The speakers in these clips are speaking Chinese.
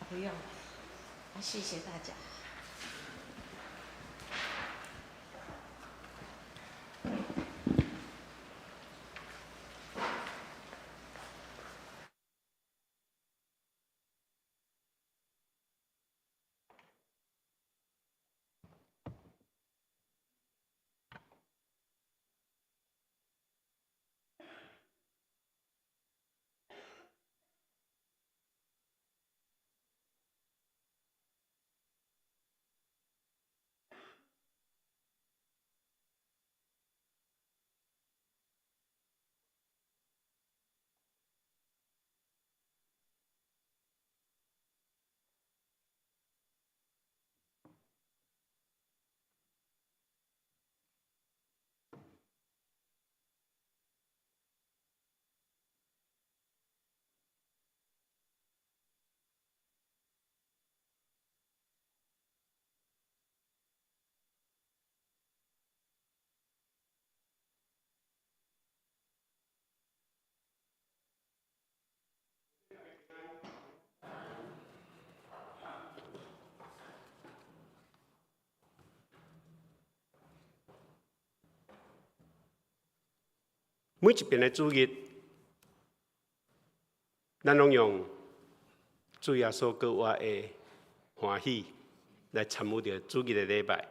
不用了，谢谢大家。每一遍的主日，咱拢用主耶稣给我的欢喜来参与着主日的礼拜。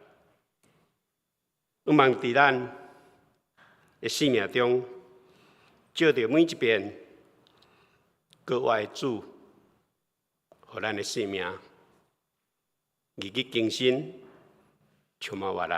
我望伫咱的生命中，借着每一遍给我的主，互咱的生命日日更新，充满活力。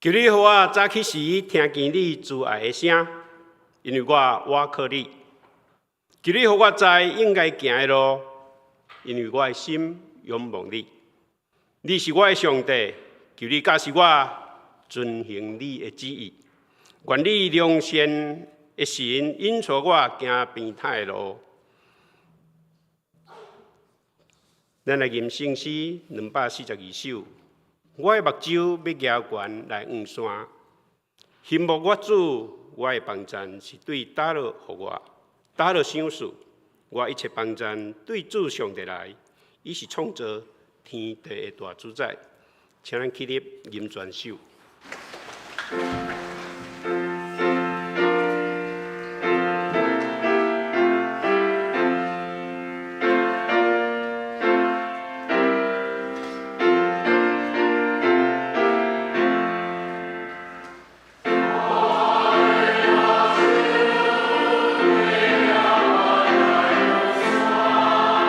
求你互我早起时听见你慈爱的声，因为我靠你。求你互我知应该行的路，因为我的心仰望你。你是我的上帝，求你教示我遵行你的旨意。愿你良善的神引带我行平坦的路。咱的吟圣诗242首。我的目睭要举悬来望山，羡慕我主，我的帮赞是对打落予我，打落想事，我一切帮赞对主上帝来，伊是创造天地的大主宰。请咱起立吟全首。我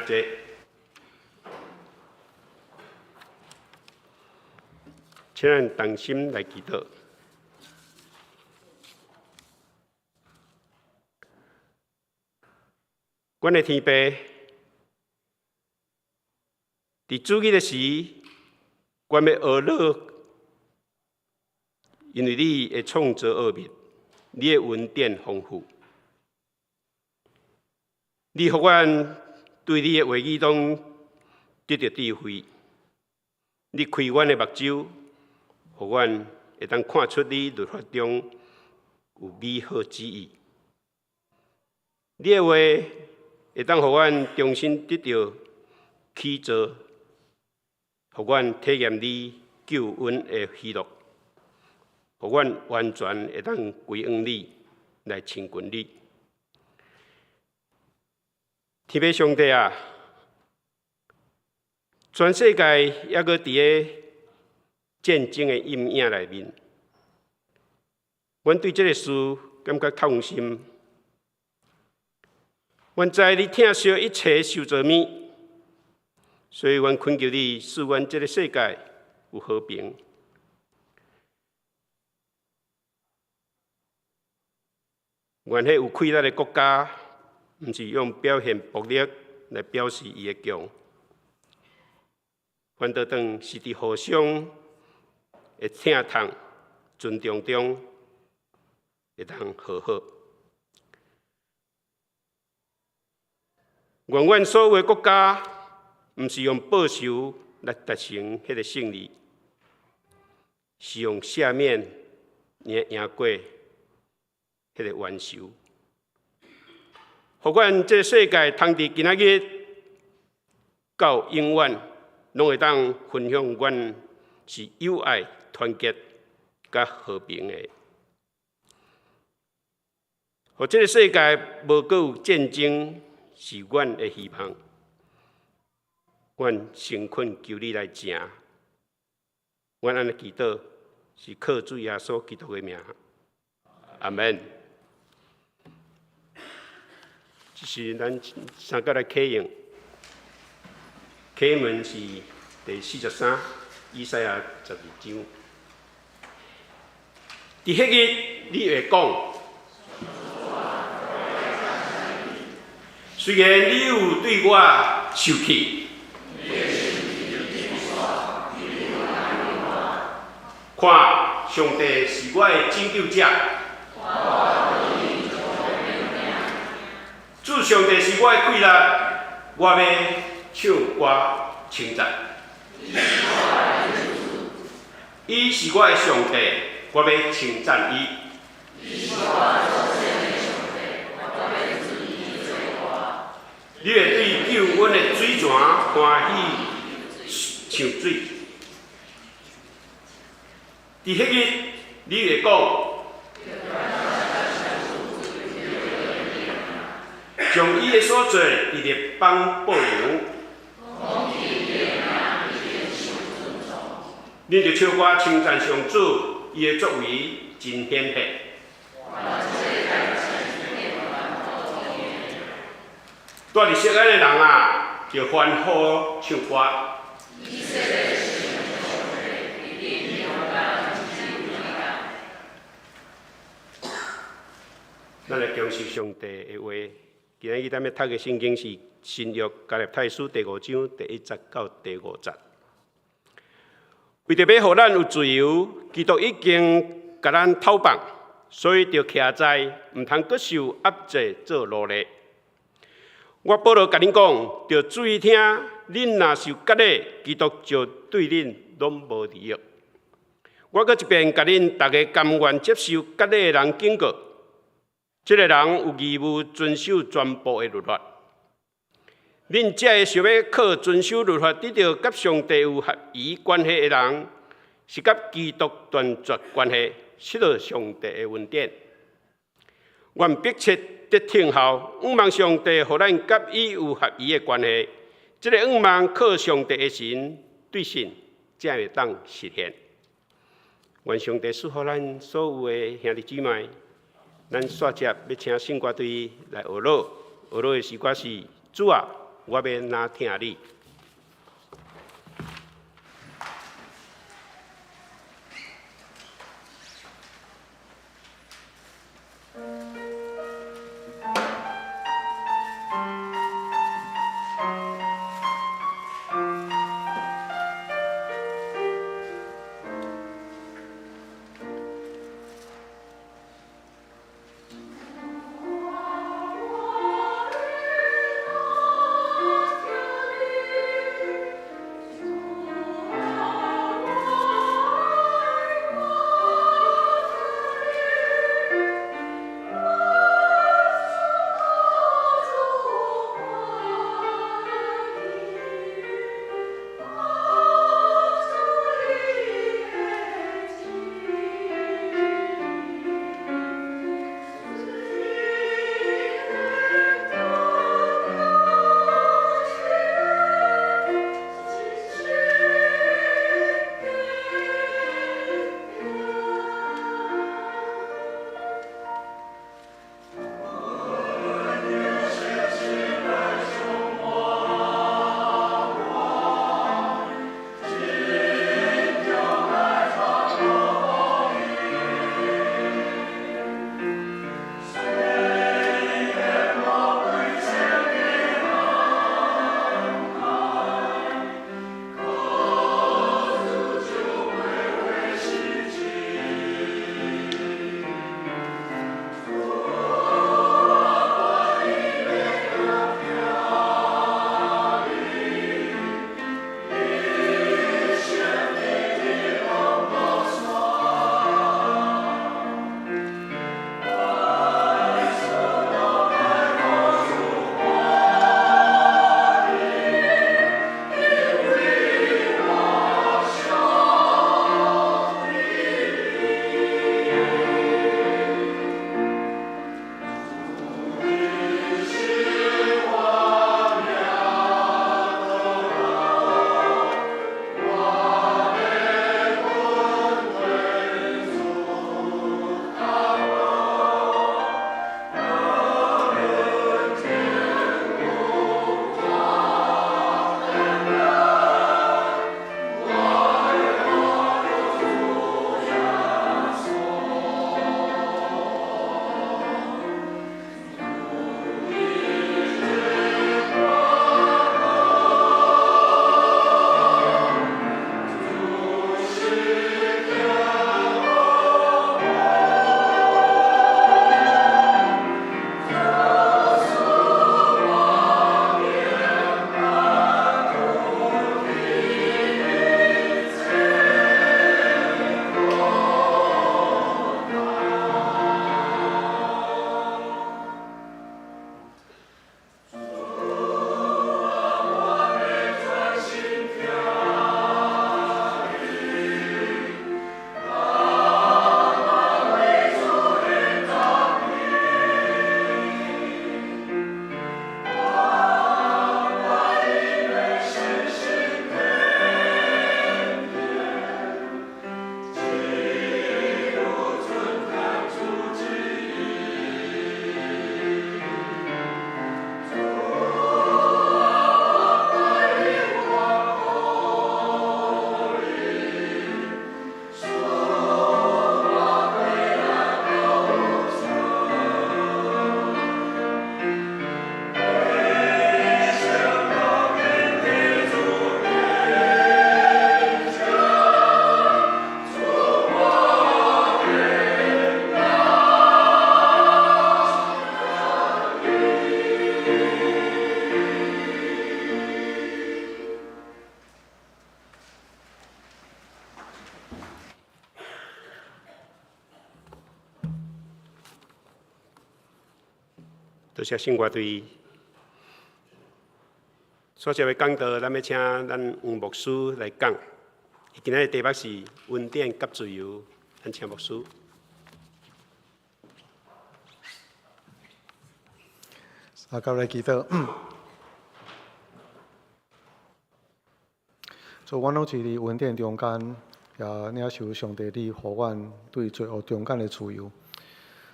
坐。请咱同心来祈祷。阮的天父，伫主日的时，阮要学乐，因为你会创造奥秘，你的恩典丰富，你互阮对你的话语中得到智慧，你开阮的目睭，互阮会当看出你律法中有美好旨意。你的话会当互阮重新得到启造，互阮体验你救恩的喜乐，互阮完全会当归向你，来亲近你。天父上帝啊，全世界还阁伫个战争的阴影内面，阮对这个事感觉痛心。阮知你疼惜一切受造物，所以阮恳求你，使阮这个世界有和平。愿迄有溃烂的国家，毋是用表现暴力来表示伊的强，反倒当是伫互相的疼痛、尊重中，会当和好。愿阮所有的国家，毋是用报仇来达成迄个胜利，是用赦免赢过迄个冤仇。互阮这个世界通伫今仔日到永远，拢会当分享阮是友爱、团结、甲和平的。互这个世界无阁有战争。是阮的希望，阮诚恳求你来成。阮安尼祈祷，是靠主耶稣基督的名，阿门。这是咱三个来启用，启文是第43，以赛亚12章。伫迄日，你会讲。虽然你有对我生气，看上帝是我的拯救者，主上帝是我的贵力，我要唱歌称赞。伊是我的上帝，我要称赞伊。你会对救恩的水泉欢喜唱水。伫迄日，你会讲，将伊的所做伫列邦报扬。恁就唱歌称赞上主，伊的作为真显赫。住伫锡安的人啊，就欢呼唱歌。咱来恭喜上帝的话。今日咱要读的圣经是新约加勒太书第5章第1节到第5节。为着要互咱有自由，基督已经甲咱讨放，所以就徛在毋通阁受压制做奴隶。我保罗甲恁讲，要注意听，恁若受割礼，基督就对恁拢无利益。我阁一遍甲恁大家甘愿接受割礼的人警告，这个人有义务遵守全部的律法。恁才会想要靠遵守律法得到甲上帝有合宜关系的人，是甲基督断绝关系，失去上帝的恩典。愿迫切得听候，仰望上帝，互咱甲伊有合宜的关系。这个仰望靠上帝的神对信，才会当实现。愿上帝赐予咱所有的兄弟姊妹，咱煞接要请圣歌队来学乐。学乐的诗歌是主啊，我要哪听你。多谢圣乐队所接的讲道，咱要请咱黄牧师来讲。今仔日题目是恩典及自由，咱请牧师。大家来祈祷。做阮拢是伫恩典中间，也领受上帝你互阮对罪恶中间的自由。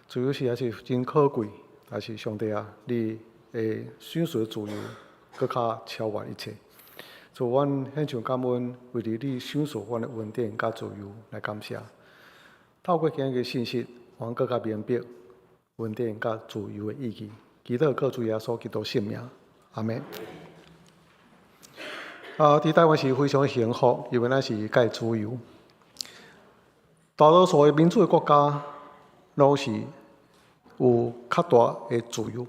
自由是也是真可贵，但是上帝啊，你的选择自由，更较超越一切。所以，阮献上感恩，为着你享受阮的恩典甲自由来感谢。透过今日嘅信息，阮更加明白恩典甲自由的意义。祈祷靠主耶稣基督圣名，阿门。伫台湾是非常幸福，因为咱是介自由。大多数的民主的国家，拢是有较大的自由。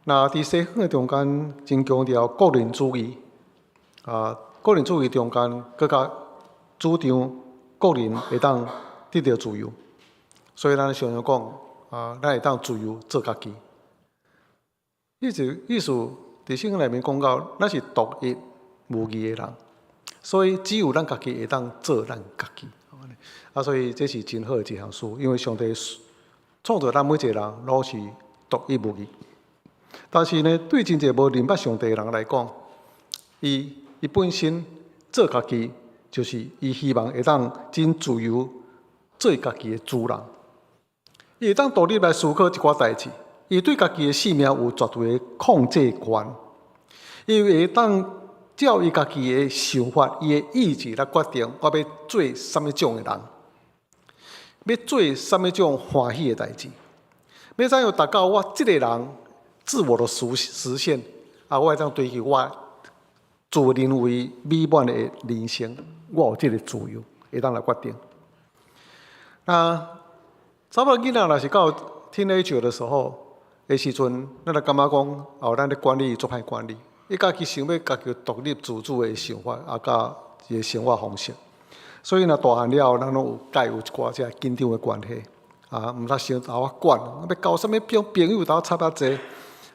那伫西方的中间，真强调个人主义。个人主义中间，更加主张个人会当得到自由。所以咱常常讲，咱会当自由做家己。意思伫圣经内面讲到，咱是独一无二的人，所以只有咱家己会当做咱家己。所以这是真好的一项事，因为上帝创造咱每一个人拢是独一无二。但是呢，对真侪无认捌上帝的人来讲，伊本身做家己，就是伊希望会当真自由做家己的主人。伊会当独立来思考一寡代志，伊对家己的性命有绝对的控制权。伊会当照伊家己的想法、伊的意志来决定，我要做什么种的人。要做什么种欢喜的代志？要怎样达到我这个人自我的实现？我会当追求我自认为美满的人生，我有这个自由，会当来决定。差不多囡仔若是到teenager的时候的时阵，咱就感觉讲，咱咧管理做歹管理，伊家己想要家己独立自主的想法，甲伊的生活方式。所以，大汉了后，咱拢有有一寡遮紧张的关系，毋通先甲我管，要交什么朋友，甲我插济，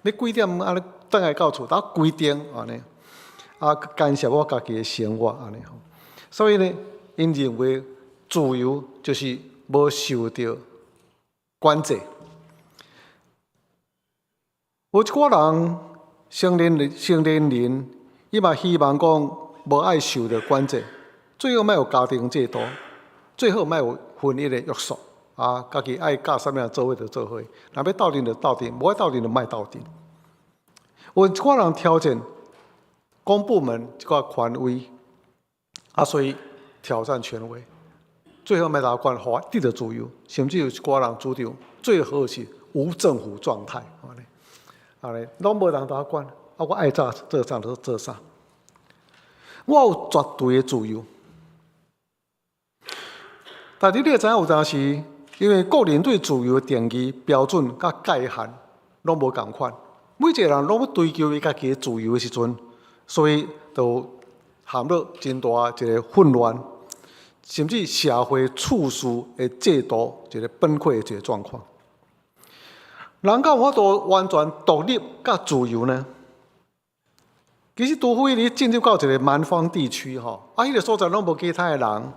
要几点安尼倒来到厝，甲我规定安尼，干涉我家己的生活安尼吼。所以呢，因认为自由就是无受到管制。有一寡人成年人，伊嘛希望讲无爱受到管制。最好莫有家庭制度，最好莫有婚姻的约束。家己爱教啥物样做伙就做伙，若要斗阵就斗阵，无爱斗阵就莫斗阵。有一寡人挑战公部门一寡权威，所以挑战权威，最好莫打管，互得到自由。甚至有一寡人主张最好是无政府状态，安尼拢无人打管，我爱做啥就做啥，我有绝对的自由。但是你会知影有当时，因为个人对自由的定义标准甲界限拢无共款，每一个人拢要追求伊家己的自由的时阵，所以就陷入真大一个混乱，甚至社会处事的制度一个崩溃的一个状况。人敢有法度完全独立甲自由呢？其实除非你进入到一个蛮荒地区迄个所在拢无其他的人。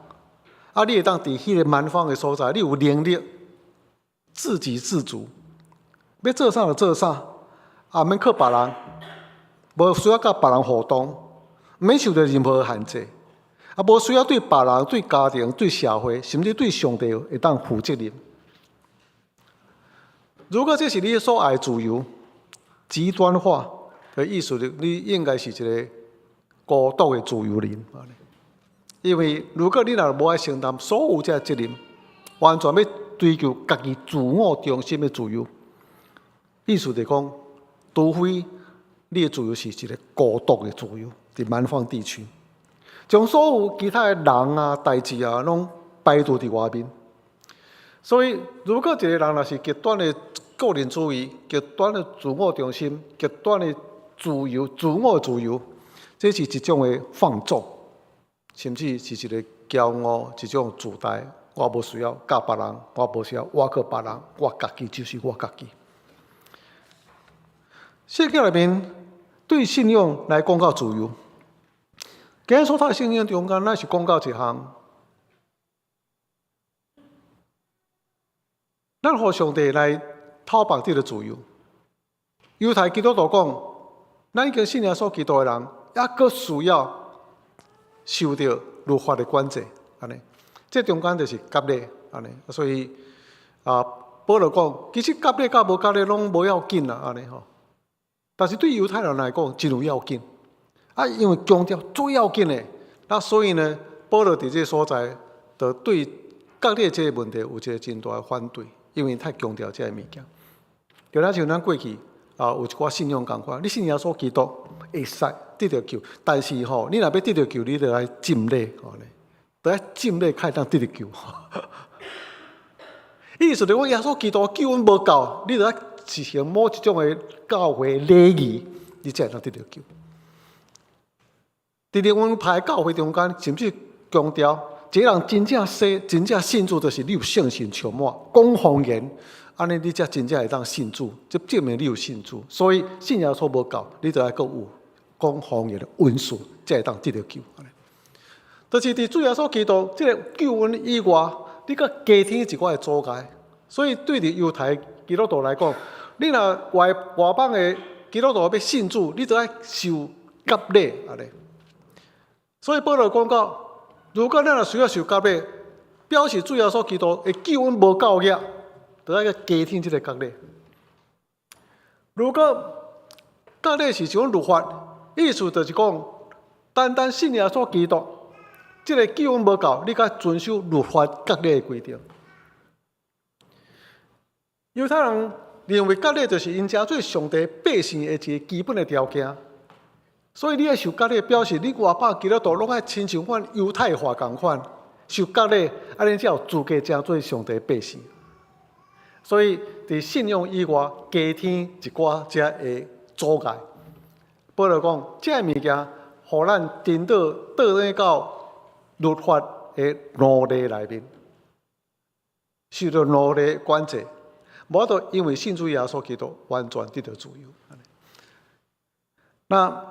你会当伫迄个蛮荒的所在，你有能力自给自足，要做啥就做啥，免靠别人，无需要甲别人互动，免受到任何限制，无需要对别人、对家庭、对社会，甚至对上帝会当负责任。如果这是你所爱的自由，极端化的意思，你应该是一个孤独的自由人。因为如果你若无爱承担所有这责任，完全要追求家己自我中心的自由，意思就是讲，除非你的自由是一个孤独的自由，在蛮荒地区，将所有其他的人代志拢摆渡伫外面。所以，如果一个人若是极端的个人主义、极端的自我中心、极端的自我自由，这是一种的放纵。甚至是一个骄傲，一种自大。我无需要教别人，我无需要我靠别人，我家己就是我家己。圣经内面对信仰来讲到自由，今日所读圣经中间，咱是讲到一项，咱互上帝来讨绑这个自由。犹太基督徒讲，咱已经信仰所基督的人，还阁需要受到律法的管制，安尼，这中间就是割礼，安尼，所以保罗讲，其实割礼甲无割礼拢无要紧啦，安尼吼。但是对犹太人来讲真有要紧。因为强调最要紧的，那所以呢，保罗伫这个所在，就对割礼这个问题有一个真大的反对，因为太强调这个物件。就像咱过去有一寡信仰共款，你信耶稣基督会使得到救，但是你若要得到救，你就要浸礼，就要浸礼才会当得到救。意思就是讲，耶稣基督救恩无够，你就要实行某一种的教会礼仪，你才会当得到救。伫咧阮派教会中间，甚至强调，一个人真正信主，就是你有圣神充满，讲方言，安尼你才真正会当信主，这证明你有信主。所以信耶稣无够，你就要阁有讲方言的恩赐，才会当得到救。就是伫主耶稣基督这个救恩以外，你阁加添一寡的阻碍。所以对伫犹太基督徒来讲，你若外邦的基督徒要信主，你就要受割礼安尼。所以保罗讲到，如果咱若需要受割礼，表示主耶稣基督的救恩无够额，就要加添这个割礼。如果割礼是一种律法，意思就是讲，单单信耶稣基督，这个救恩无够，你该遵守律法割礼的规定。犹太人认为割礼就是因成做上帝百姓的一个基本的条件。所以你要受割礼，表示你外邦基督徒拢爱亲像阮犹太化共款，受割礼，安尼才有资格成做上帝百姓。所以伫信仰以外，加添一寡遮的阻碍。保罗讲，遮物件，互咱颠倒转到律法的奴隶内面，受到奴隶管制，无法度因为信主耶稣基督完全得到自由。那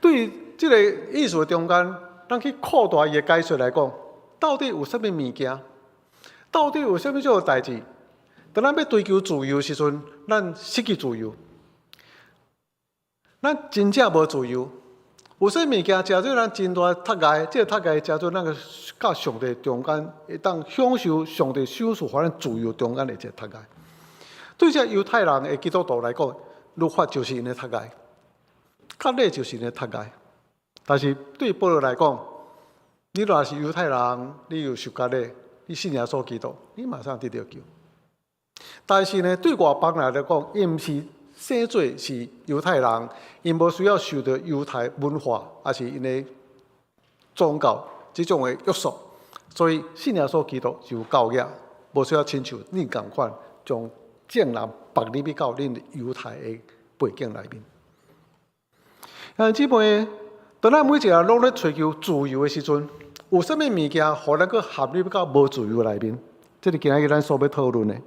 对这个意思中间，咱去扩大伊的解说来讲，到底有啥物物件？到底有啥物种代志？当咱要追求自由的时阵，咱失去自由，咱真正无自由。有啥物件叫做咱真大脱害？这个脱害叫做咱个甲上帝中间会当享受上帝赏赐互咱自由中间的一个脱害。对这犹太人的基督徒来讲，律法就是因的脱害。割礼就是呢脱害，但是对保罗来讲，你若是犹太人，你有受割礼，你信耶稣基督，你马上得到救。但是呢，对外邦人来讲，因毋是生做是犹太人，因无需要受到犹太文化，还是因的宗教这种的约束，所以信耶稣基督就有够额，无需要亲像恁共款，将正人绑入去到恁犹太的背景内面。姊妹，当咱每一个人拢咧追求自由的时阵，有啥物物件互咱个合入到无自由内面？这是今日咱所要讨论的。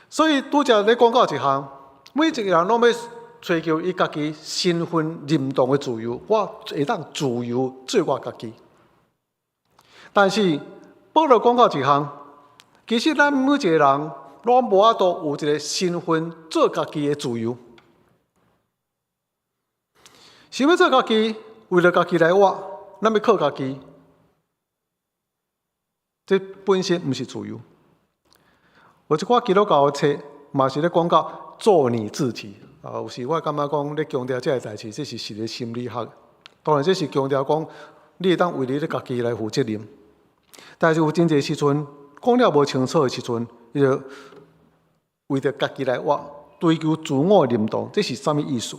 所以拄则咧讲到一项，每一个人拢要追求伊家己身份认同的自由，我会当自由做我家己。但是保罗讲到一项，其实咱每一个人拢无法度有一个身份做家己的自由。想要做家己，为了家己来活，咱要靠家己，这本身不是自由。有一寡基督教的册，嘛是咧讲到做你自己。有时我感觉讲咧强调这个代志，这是一个心理学。当然，这是强调讲你会当为你咧家己来负责任。但是有真侪时阵，讲了无清楚的时阵，伊就为着家己来活，追求自我的认同，这是啥物意思？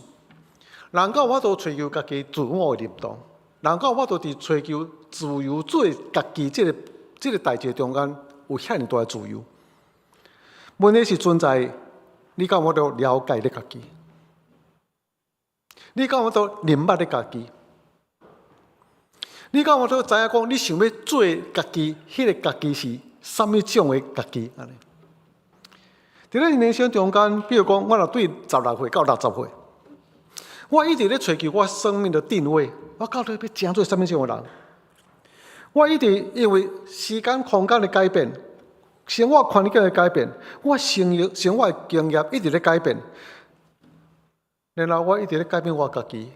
人到我都追求家己自我的认同，人到我都伫追求自由做家己这个代志中间有遐尼大的自由。问题是存在，你敢有都了解你家己？你敢有都认捌你家己？你敢有都知影讲你想要做家己，迄个家己是啥物种的家己？安尼。伫咱人生中间，比如讲，我若对16岁到60岁。我一直咧追求我生命的定位，我到底要成做什么样的人？我一直因为时间、空间的改变，生活环境的改变，我生活的经验一直咧改变，然后我一直咧改变我家己。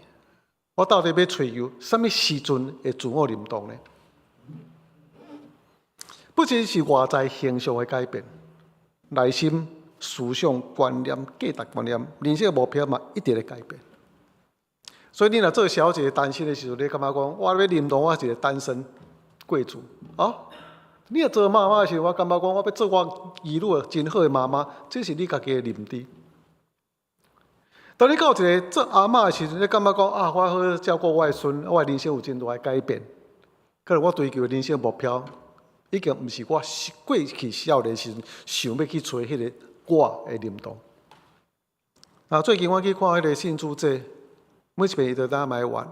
我到底要追求什么时阵的自我认同呢？不只是外在形象的改变，内心思想观念、价值观念、人生目标嘛，一直在改变。所以你若做小姐单身的时候，你感觉讲，我要认同我是一个单身贵族啊？你若做妈妈的时候，我感觉讲，我要做我儿女真好的妈妈，这是你家己的认知。当你到一个做阿嬷的时候，你感觉讲啊，我好照顾我的孙，我的人生有真大的改变。可能我追求的人生目标，已经毋是我过去少年时想要去找迄个我的认同。最近我去看迄个信主者，每一遍伊都当买完。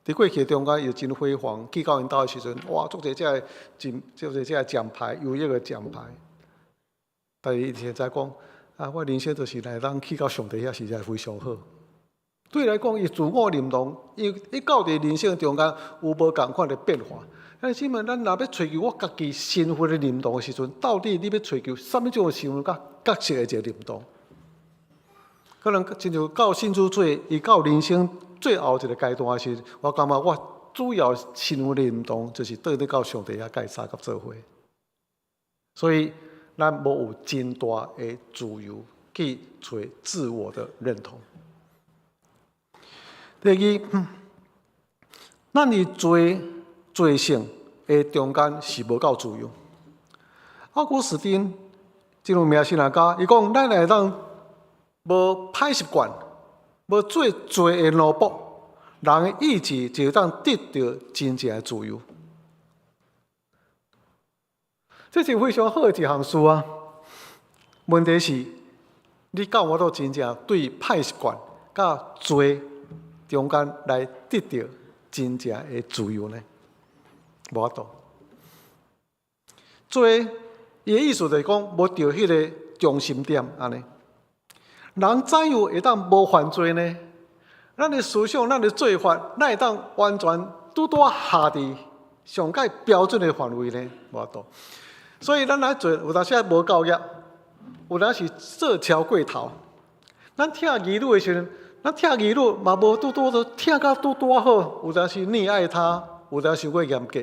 伫过去中间又真辉煌，去到因兜的时阵，哇，足侪遮奖牌，优越的奖牌。但是伊现在讲，啊，我人生就是来当去到上帝遐实在非常好。对伊来讲，伊自我认同，伊到伫人生中间有无共款的变化。但是，咱若要追求我家己身份的认同的时阵，到底你要追求什么种的身份角色的一个认同？可能亲像到信主做，伊到人生最后一个阶段时，我感觉我主要身份的认同就是倒伫到上帝遐甲伊相合做伙。所以，咱无有真大的自由去找自我的认同。第二，咱伫做性的中间是无够自由。奥古斯丁这种名信学家，伊讲咱来当无歹习惯，无做罪的奴仆，人的意志就当得到真正的自由。这是非常好的一项事啊！问题是，你到我都真正对歹习惯、甲罪中间来得到真正的自由呢？无法度。罪伊的意思就是讲，无到迄个中心点安尼。人怎样会当无犯罪呢？咱的思想、咱的做法，哪会当完全拄下伫上界标准的范围呢？无法度。所以咱来做，有当时无够业，有当时做超过头。咱听儿女的时阵，咱听儿女嘛无拄都听到拄好，有当时溺爱他，有当时过严格。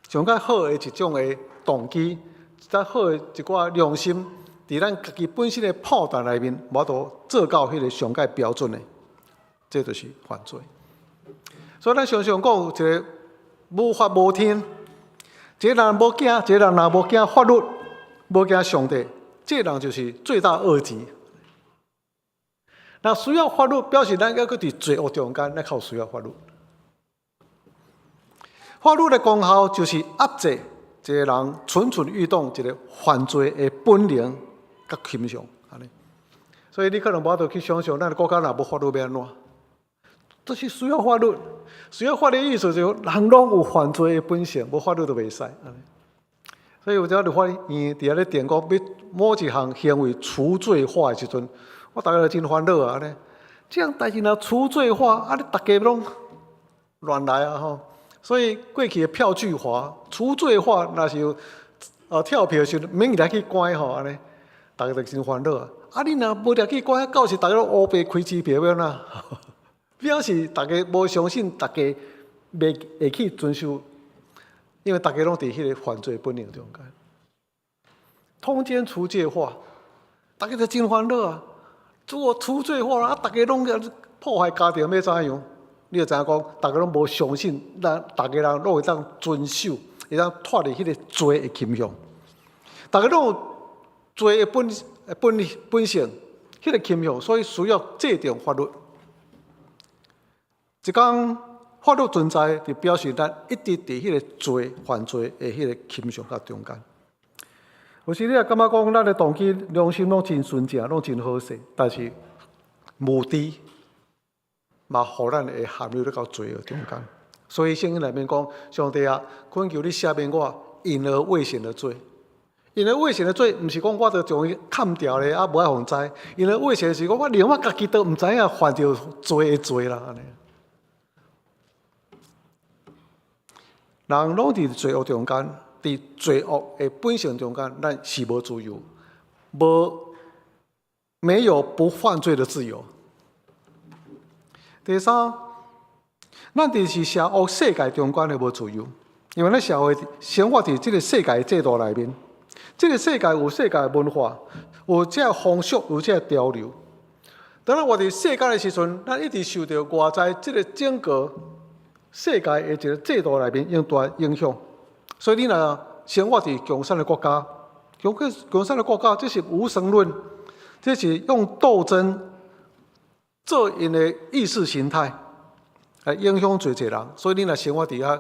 上界好的一种的动机，则好的一寡良心。伫咱家己本身的破绽内面，无度做到迄个上界标准的，这就是犯罪。所以咱常常讲有一个无法无天，一个人无惊，一个人若无惊法律，无惊上帝，这个人就是罪大恶极。那需要法律，表示咱要搁伫罪恶中间，咱靠需要法律。法律的功效就是压制一个人蠢蠢欲动一个犯罪的本能。较倾向安尼，所以你可能无法度去想象，咱的国家若无法律要安怎？这是需要法律，需要法律的意思就是人拢有犯罪的本性，无法律都袂使安尼。所以有条律法院伫遐咧电讲，要某一项行为除罪化的时阵，我大家就真烦恼啊！安尼，这样代志若除罪化，啊，你大家拢乱来啊吼！所以过去的票据化、除罪化，若是有跳票的时候，免入来去关吼安尼。大家就真烦恼啊！啊，你若无入去关，到时大家乌白开支票要哪？表示大家无相信，大家袂会去遵守，因为大家拢伫迄个犯罪本能中间。通奸除罪化，大家就真烦恼啊！如果除罪化啊，大家拢破坏家庭要怎样？你就知影讲，大家拢无相信，大家人拢会当遵守，会当脱离迄个罪的倾向。大家拢有罪的本性，迄个倾向，所以需要制定法律。一讲法律存在，就表示咱一直伫迄个犯罪的迄个倾向甲中间。有时你也感觉讲，咱的动机、良心拢真纯正，拢真好势，但是目的嘛，互咱会陷入到罪恶中间。所以圣经内面讲，上帝啊，恳求你赦免我因而未显的罪。因而未显的罪，毋是讲我着将伊砍掉咧，啊无爱互知。因而未显是讲我连我家己都毋知影犯着罪的罪啦，安尼。人拢伫罪恶中间，伫罪恶的本性中间，咱是无自由，没有不犯罪的自由。第三，咱伫是邪恶世界中间的无自由，因为咱社会生活伫即个世界制度内面。这个世界有世界的文化，有这风俗，有这潮流。当咱活伫世界的时阵，咱一直受到外在这个整个世界的一个制度内面大影响。所以你若生活伫共产的国家，共产的国家，这是无神论，这是用斗争做因的意识形态来影响侪人。所以你若生活伫遐，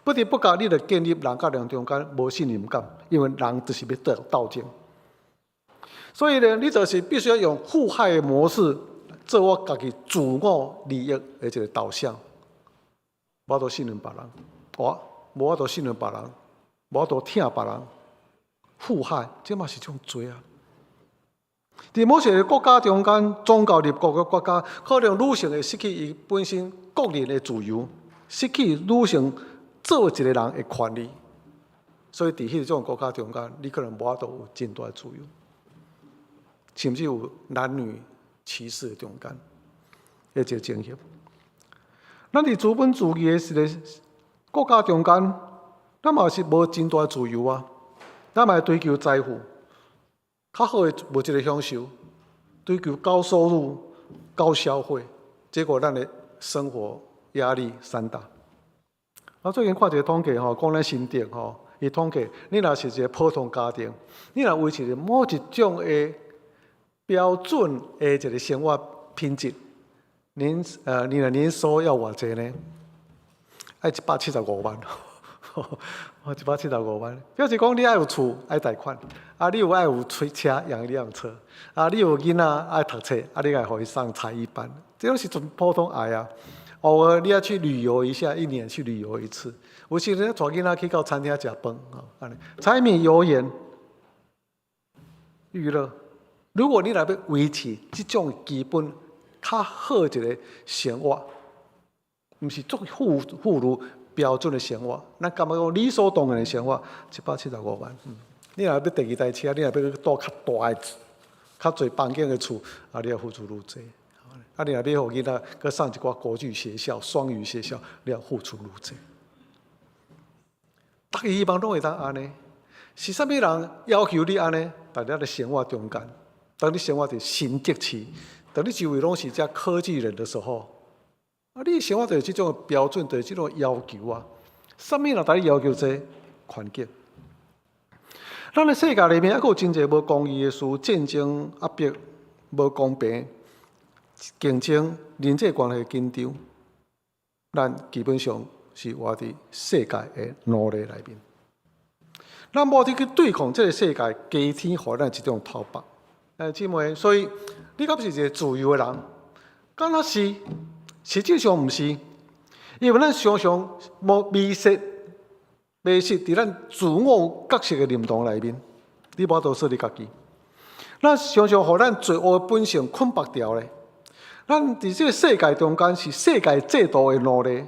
不得不觉你著建立人甲人中间无信任感，因为人就是要斗争。所以呢，你就是必须要用互害的模式做我家己自我利益的一个导向。无法度信任别人，无法度信任别人，无法度听别人，互害，这嘛是一种罪啊！伫某些国家中间，宗教立国的国家，可能女性会失去伊本身个人的自由，失去女性做一个人的权利。所以伫迄种国家中间，你可能无法度有真大的自由。甚至有男女歧视的中间，一个情形。咱伫资本主义的一个国家中间，咱嘛是无真大自由啊。咱嘛追求财富，较好的物质的享受，追求高收入、高消费，结果咱的生活压力山大。最近看一个统计讲咱新店伊统计，你若是一个普通家庭，你若维持某一种的标准的一个生活品质，你的年收要偌济呢？要175万，175万。表示讲你爱有厝，爱贷款，你有爱有车养一辆车，你有囡仔爱读册，你爱互伊上才艺班，这种是很普通爱啊。偶尔你要去旅游一下，一年去旅游一次。有时咧带囡仔去到餐厅食饭，柴米油盐娱乐。如果你若要维持这种基本较好一个生活，毋是足富裕标准的生活，咱感觉讲理所当然的生活，175万。你若要第二台车，你若要住较大的、较侪房间的厝，你要付出愈济。你若要互囡仔搁上一寡国际学校、双语学校，你要付出愈济。逐个希望拢会当安尼，是啥物人要求你安尼？大家的生活中间。当你生活在新竹市，当你周围拢是这科技人的时候，你生活就有这种标准，就有这种要求啊。什么人对你要求这环境？咱的世界里面还有真侪无公义的事，战争、压迫、无公平、竞争、人际关系紧张，咱基本上是活伫世界的奴隶内面。咱无得去对抗这个世界，加添互咱一种头白。姊妹，所以你敢是一个自由的人？敢若是？实际上毋是，因为咱常常迷失伫咱自我角色的认同内面，你无法度说你家己。咱常常互咱罪恶的本性捆绑掉咧。咱伫这个世界中间是世界制度的奴隶，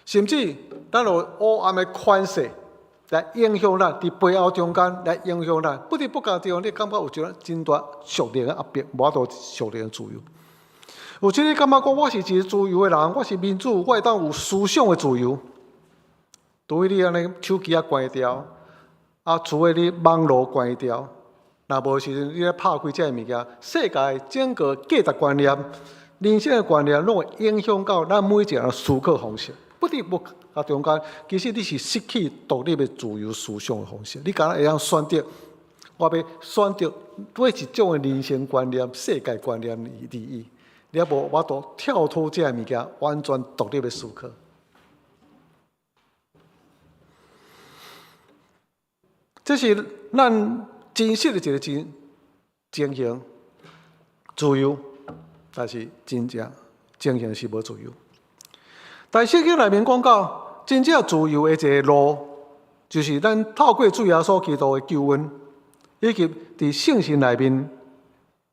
甚至咱有黑暗的款式。来影响咱，伫背后中间来影响咱，不得不讲地方，你感觉有一种真大属灵的压迫，无法度属灵的自由。有即个感觉讲，我是一个自由的人，我是民主，我会当有思想的自由。除非你安尼手机关掉，除非你网络关掉，若无时阵你咧拍开这物件，世界整个价值观念、人生的观念，拢会影响到咱每一个人思考方式。不得不中间，其实你是失去独立的自由思想的方式。你敢若会晓选择，我要选择对一种的人生观念、世界观念利益，你也无法度跳脱这物件，完全独立的思考。这是咱真实的一个情形，自由，但是真正情形是无自由。但圣经内面讲到，真正自由的一个路，就是咱透过主耶稣基督的救恩，以及伫圣经内面，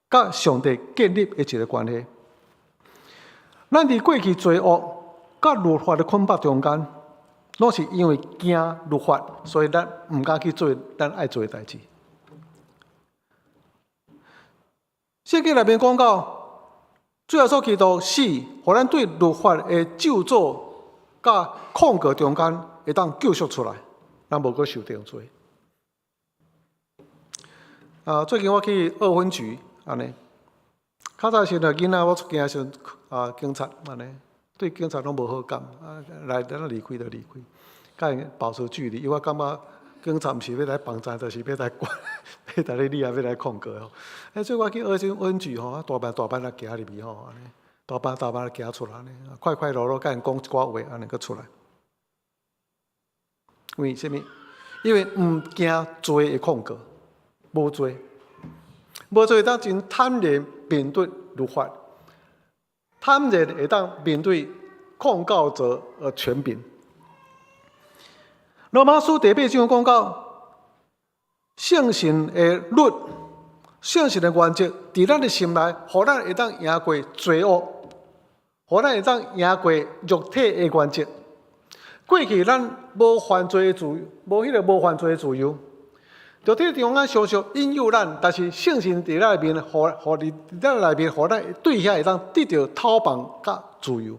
甲上帝建立的一个关系。咱伫过去罪恶甲律法的捆绑中间，拢是因为惊律法，所以咱毋敢去做咱爱做的代志。圣经内面讲到，主耶稣基督死，互咱对律法的咒诅甲控告中间会当救赎出来，咱无阁受定罪。最近我去二分局安尼，较早时呢，囡仔我出境时警察安尼，对警察拢无好感，来咱离开就离开，甲因保持距离，因为我感觉警察毋是要来帮咱，就是要来管，要来你也要来控告吼。所以我去二分局吼，大班来行入去吼，安尼，大班来行出来安尼，快快乐乐甲因讲一寡话，安尼佫出来。为什么？因为毋惊罪会控告。无罪会当真坦然面对律法，坦然会当面对控告者权柄。罗马书第8章讲到，圣神的律、圣神的原则，伫咱的心内，互咱会当赢过罪恶，互咱会当赢过肉体的原则。过去咱无犯罪的自由，无犯罪的自由。就这中间常常引诱咱，但是圣神伫咱内面，互咱内面，互咱对遐会当得到讨放甲自由。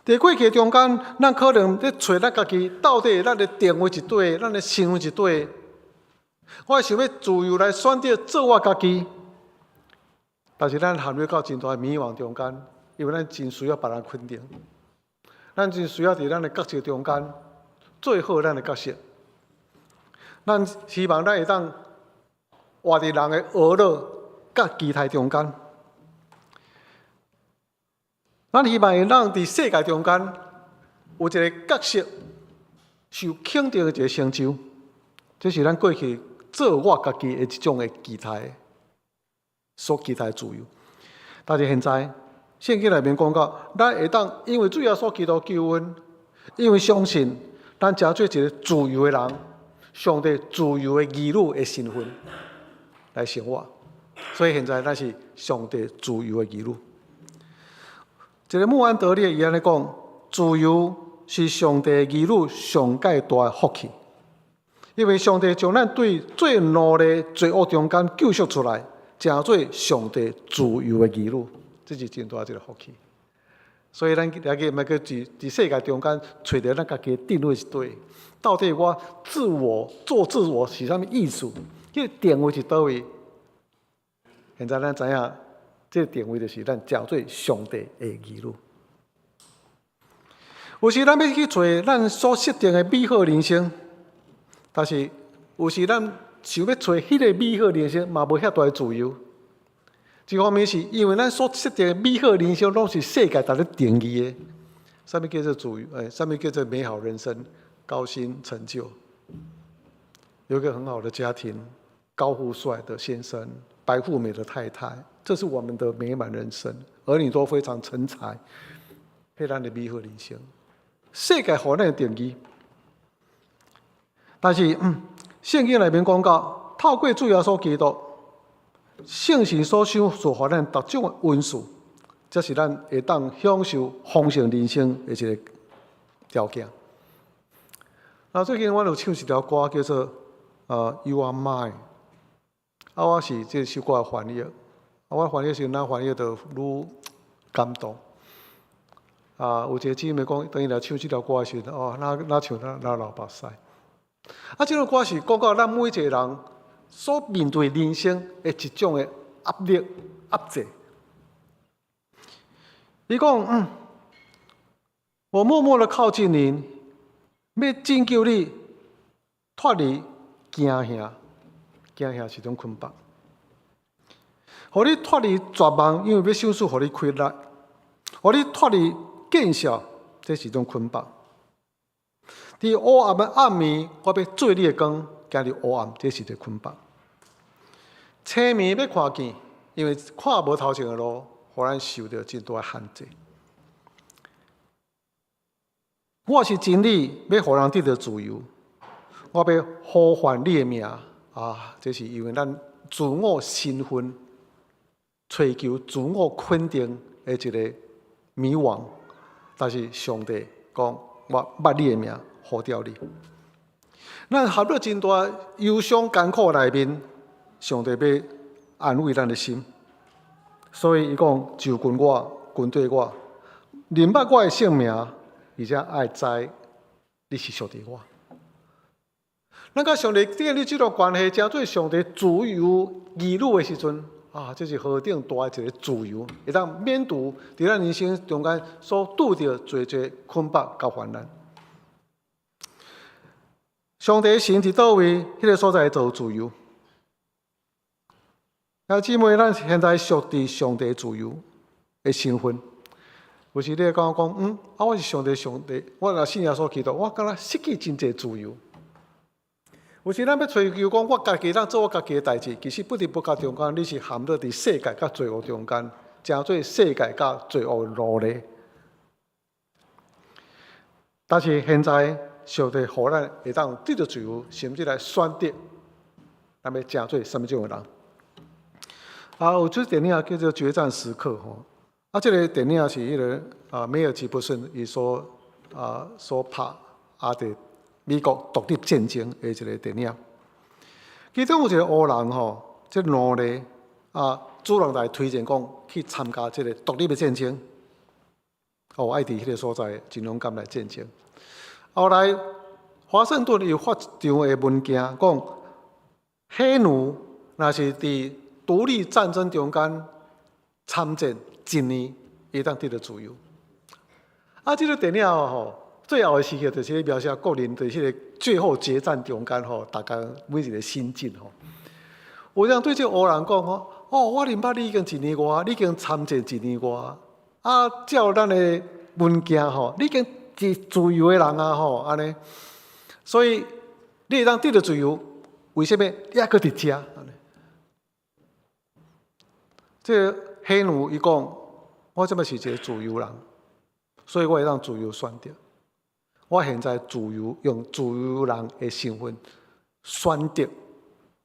在过去中间，咱可能咧找咱家己到底咱的定位一对，咱的身份一对。我想要自由来选择做我家己，但是咱陷入到真大的迷惘中间，因为咱真需要别人肯定，咱真需要伫咱的角色中间做好咱的角色。咱希望咱会当活伫人的娱乐甲期待中间。咱希望咱伫世界中间有一个角色受肯定的一个成就，这是咱过去做我家己的一种的期待，所期待的自由。但是现在圣经内面讲到，咱会当因为主耶稣基督救恩，因为相信，咱成做一个自由的人。上帝自由的儿女的身份来生活，所以现在咱是上帝自由的儿女。一个穆安德烈伊安尼讲，自由是上帝儿女上界大的福气，因为上帝将咱对最恶的罪恶中间救赎出来，成做上帝自由的儿女，这是真大一个福气。所以咱来个，伫世界中间找到咱家己的定位是对。到底我做自我是啥物意思？这个定位是倒位？现在咱知影，这个定位就是咱叫做上帝的儿女。有时咱要去找咱所设定的美好人生，但是有时咱想要找迄个美好人生，嘛无遐大自由。一方面是因为咱所设定的美好人生，拢是世界在咧定义的。啥物叫做自由？啥物叫做美好人生？高薪成就，有一个很好的家庭，高富帅的先生，白富美的太太，这是我们的美满人生。儿女都非常成才，迄咱的美好人生。世界互咱的定义，但是圣经内面讲到，透过主耶稣基督，圣神所赏赐互咱各种的恩赐，这是咱会当享受丰盛人生的一个条件。最近我有唱一条歌，叫做You Are Mine。我是这首歌的翻译。我翻译时，咱翻译就愈感动。有一个姊妹讲，等伊来唱这条歌的时候，那唱那流目屎。这首歌是讲到咱每一个人所面对人生的一种的压力、压制。伊讲，我默默的靠近你。要拯救你脱离惊吓，惊吓是一种捆绑，互你脱离绝望，因为要享受互你快乐；互你脱离见笑，这是一种捆绑。伫黑暗的暗暝，我要做你的光，行入黑暗，这是一个捆绑。青暝要看见，因为看无头前的路，互咱受到真大的限制。我是真理，要互人得到自由。我要呼唤你的名这是因为咱自我身份、追求自我肯定的一个迷惘。但是上帝讲，我捌你的名，呼召你。咱陷入真大忧伤艰苦内面，上帝要安慰咱的心。所以伊讲，就近我，跟对我，认捌我的姓名。而且爱知你是属于我，咱甲上帝建立这种关系，诚做上帝自由儿女的时阵，这是何等大的一个自由，会当免除伫咱人生中间所拄着侪捆绑甲患难。上帝神伫倒位，迄个所在就有自由。姊妹，咱现在属伫上帝自由的身份。有时你会讲，我是上帝，我若信耶稣基督，我敢若失去真侪自由。有时咱要追求讲，我家己咱做我家己的代志，其实不得不甲中间，你是陷落伫世界甲罪恶中间，诚做世界甲罪恶奴隶。但是现在，上帝互咱会当得到自由，甚至来选择，咱要诚做什么种的人？有出电影叫做《决战时刻》吼，这个电影是迄个梅尔吉布森伊所拍伫美国独立战争的一个电影。其中有一个黑人吼，这奴隶主人来推荐讲去参加这个独立的战争，爱伫迄个所在真勇敢来战争。后来华盛顿又发一张的文件，讲黑奴若是伫独立战争中间参战1年，会当得到自由。这个电影最后的时刻就是描写个人对迄个最后决战中间大家每一个心境有人对这个黑人讲我明白你已经1年外，你已经参战1年外，照咱的文件你已经是自由的人安尼，所以你会当得到自由，为什么你还搁伫遮？这个黑奴伊讲，我这么是一个自由人，所以我会当自由选择。我现在自由用自由人的身份选择，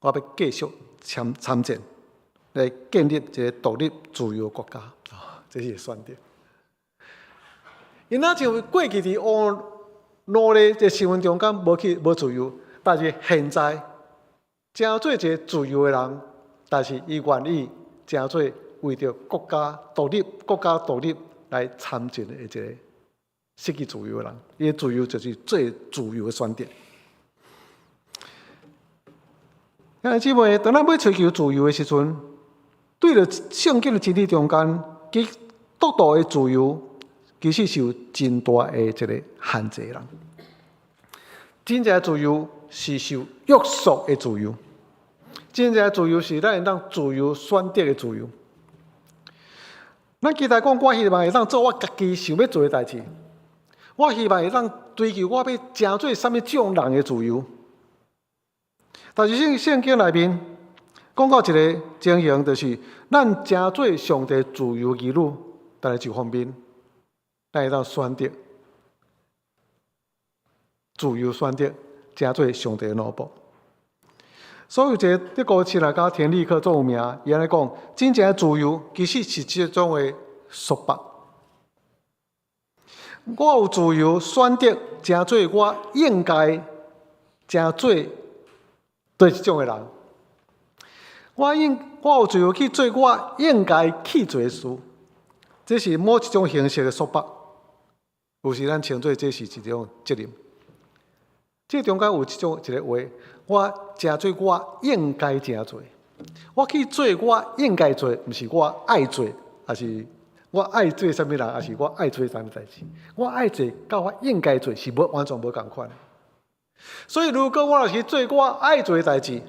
我要继续参战，来建立一个独立自由的国家。这是选择。因那像过去伫乌奴隶的身份中间无自由，但是现在诚做一个自由的人，但是伊愿意。诚做为着国家独立来参战的一个失去自由的人，伊的自由就是最自由的选择。兄弟姊妹，当咱要追求自由的时阵，对着圣经的真理中间，其独到的自由，其实是有真大的一个限制啦。真正的自由是受约束的自由。真正的自由是咱会当自由选择的自由。咱期待讲，我希望会当做我家己想要做的代志。我希望会当追求我要诚做什么种人的自由。但是圣经内面讲到一个情形，就是咱诚做上帝自由儿女，但是一方面，咱会当选择自由选择，诚做上帝的奴仆。所以，一个德国心理家田立克最有名，伊安尼讲：真正的自由其实是这种的束缚。我有自由选择，诚做我应该诚做对这种的人。我有自由去做我应该去做的事，这是某一种形式的束缚。有时咱称作这是一种责任。这中间有一个话。我诚做我应该诚做，我去做我应该做，不是我爱做，还是我爱做什么人，还是我爱做什么代志。我爱做，甲我应该做是完全无同款。所以，如果我若是做我爱做的代志，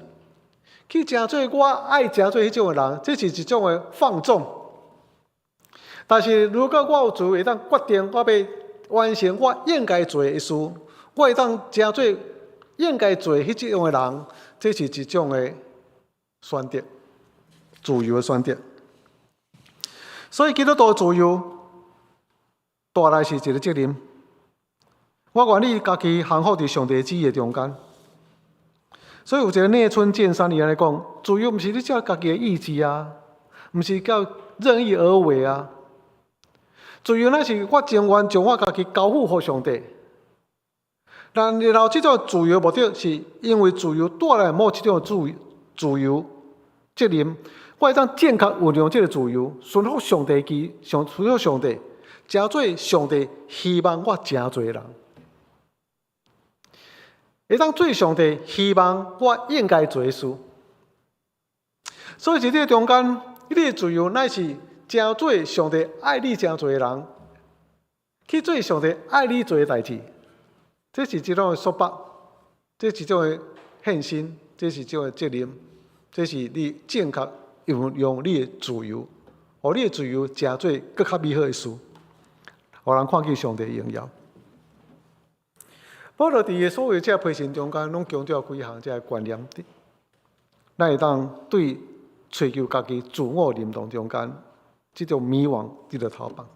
去诚做我爱诚做迄种的人，这是一种的放纵。但是，如果我有自由会当决定我要完成我应该做的事，我会当诚做。应该做迄种的人，这是一种的选择，自由的选择。所以基督徒自由，大概是一个责任。我愿意家己降服伫上帝旨意中间。所以有一个内村健三伊安尼讲：自由毋是你照家己的意志啊，毋是叫任意而为啊。自由乃是我情愿将我家己交付予上帝。但然后，这种自由目的是因为自由带来某一种自由责任，我会当正确运用这个自由，顺服上帝顺服上帝，诚做上帝希望我诚做的人。会当做上帝希望我应该做的事。所以在这中间，你的自由乃是真做上帝爱你真做的人，去做上帝爱你做的代志。这是一种的束缚，这是一种的献身，这是一种的责任，这是你正确用你的自由，互你的自由真做更较美好的事，互人看见上帝的荣耀。保罗伫所有这批信中间，拢强调几项这观念的，咱会当对追求家己自我认同中间，这种迷惘伫落头放。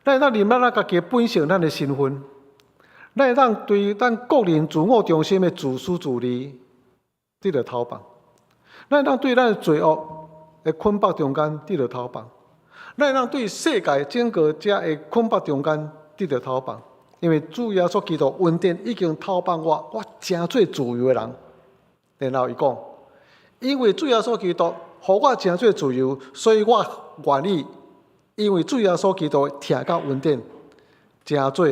咱会当认识咱家己的本性，咱的身份。咱会当对咱个人自我中心的自私自利伫落头放。咱会当对咱的罪恶的捆绑中间伫落头放。咱会当对世界整个这的捆绑中间伫落头放。因为主耶稣基督恩典已经透放我真做自由的人。然后伊讲，因为主耶稣基督互我真做自由，所以我愿意，因为主耶稣基督听到恩典，真做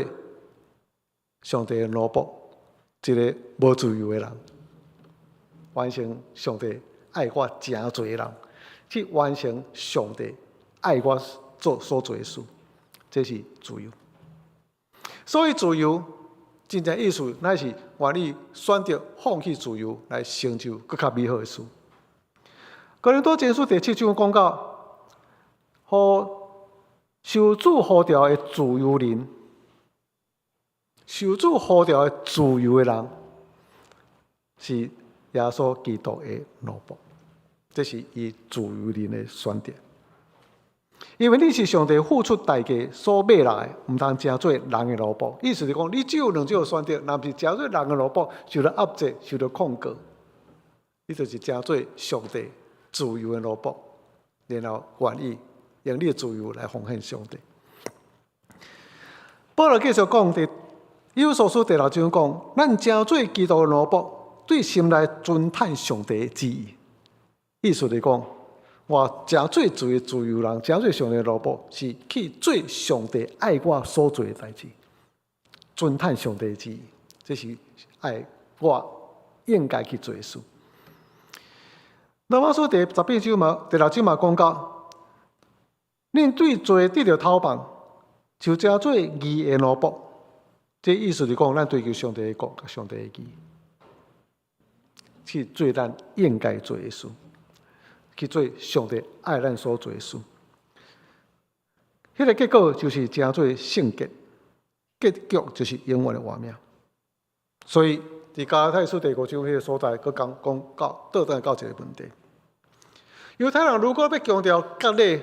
上帝的奴仆，一个无自由的人，完成上帝爱我真做的人，去完成上帝爱我所做的事，这是自由。所以自由真正意思，乃是愿意选择放弃自由，来成就更较美好的事。哥林多前书第7章讲到，互受主呼召的自由人，受主呼召的自由的人，是耶稣基督的奴仆，这是伊自由人的选择。因为你是上帝付出代价所买来的，唔通真做人的奴仆。意思是讲，你只有两种选择，若不是真做人的奴仆，受到压制、受到控告，你就是真做上帝自由的奴仆，然后愿意用你的自由来奉献上帝。保罗继续讲，以弗所书第6章讲，咱真做基督的奴仆，对心内尊叹上帝的旨意。意思是讲，我真做自由人，真做上帝的奴仆，是去做上帝爱我所做的代志，尊叹上帝的旨意，这是爱我应该去做的事。罗马书第12章嘛，第6章嘛讲到，恁对罪得到透放，就真做义的奴仆。这意思是讲，咱追求上帝的国、上帝的义，去做咱应该做的事。去做上帝爱咱所做的事，迄个结果就是真做圣洁，结局就是永远的活命。所以，伫加拉太书第5章迄个所在，佮讲到倒转到一个问题：犹太人如果要强调割礼，